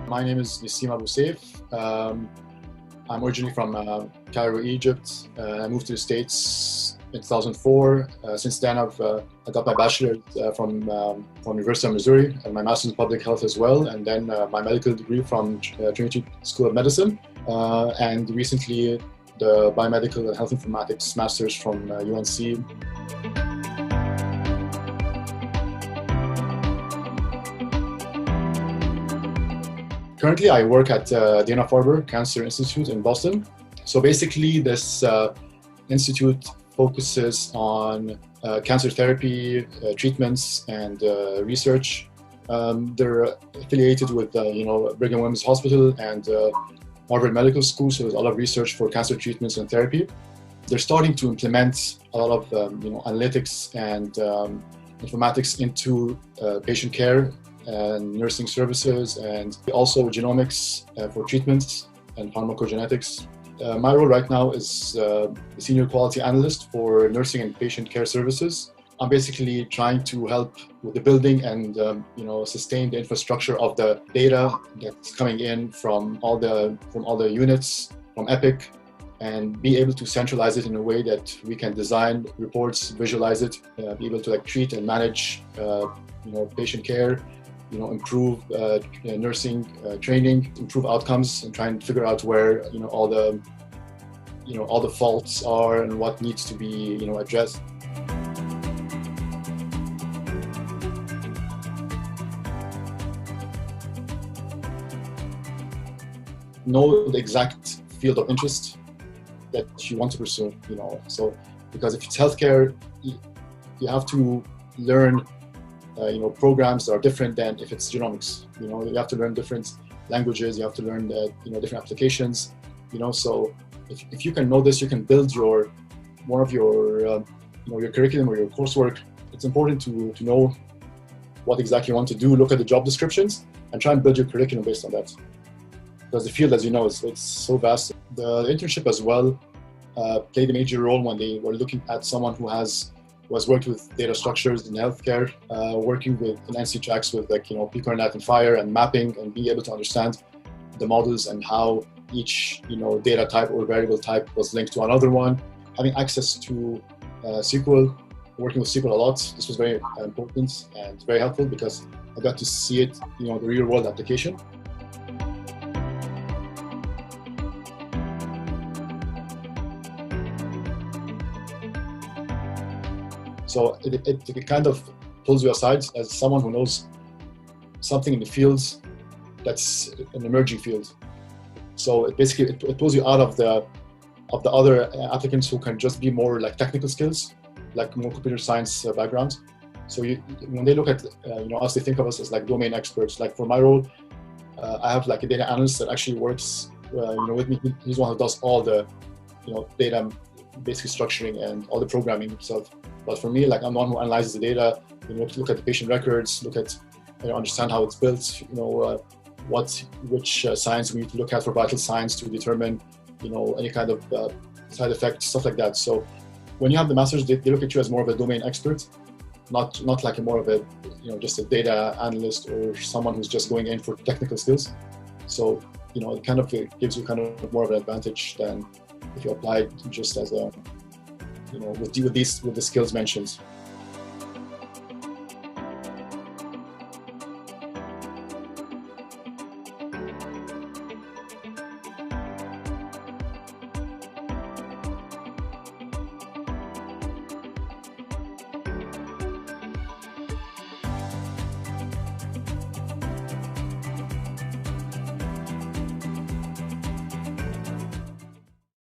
My name is Nessim Abu Saif. I'm originally from Cairo, Egypt. I moved to the States in 2004. Since then, I got my bachelor's from University of Missouri and my master's in public health as well, and then my medical degree from Trinity School of Medicine, and recently the biomedical and health informatics master's from UNC. Currently, I work at Dana-Farber Cancer Institute in Boston. So basically, this institute focuses on cancer therapy, treatments, and research. They're affiliated with Brigham Women's Hospital and Harvard Medical School, so there's a lot of research for cancer treatments and therapy. They're starting to implement a lot of analytics and informatics into patient care and nursing services, and also genomics for treatments and pharmacogenetics. My role right now is a senior quality analyst for nursing and patient care services. I'm basically trying to help with the building and sustain the infrastructure of the data that's coming in from all the units from Epic, and be able to centralize it in a way that we can design reports, visualize it, be able to treat and manage patient care, improve nursing training, improve outcomes, and try and figure out where all the faults are and what needs to be addressed. Know the exact field of interest that you want to pursue. So because if it's healthcare, you have to learn programs that are different than if it's genomics. You have to learn different languages, you have to learn different applications. So if you can know this, you can build your curriculum or your coursework. It's important to know what exactly you want to do, look at the job descriptions, and try and build your curriculum based on that. Because the field, as you know, it's so vast. The internship as well played a major role when they were looking at someone who has worked with data structures in healthcare, working with an NC tracks with pCoordinate and FHIR and mapping, and being able to understand the models and how each data type or variable type was linked to another one. Having access to SQL, working with SQL a lot, this was very important and very helpful because I got to see it, the real world application. So it kind of pulls you aside as someone who knows something in the field that's an emerging field. So it pulls you out of the other applicants who can just be more like technical skills, like more computer science backgrounds. So when they look at us, they think of us as like domain experts. Like for my role, I have like a data analyst that actually works with me. He's the one who does all the data basically structuring and all the programming himself. But for me, like I'm the one who analyzes the data, look at the patient records, look at, understand how it's built, which signs we need to look at for vital signs to determine, any kind of side effects, stuff like that. So when you have the masters, they look at you as more of a domain expert, not like more of a, just a data analyst or someone who's just going in for technical skills. So, it kind of gives you kind of more of an advantage than if you apply just as a, with the skills mentioned.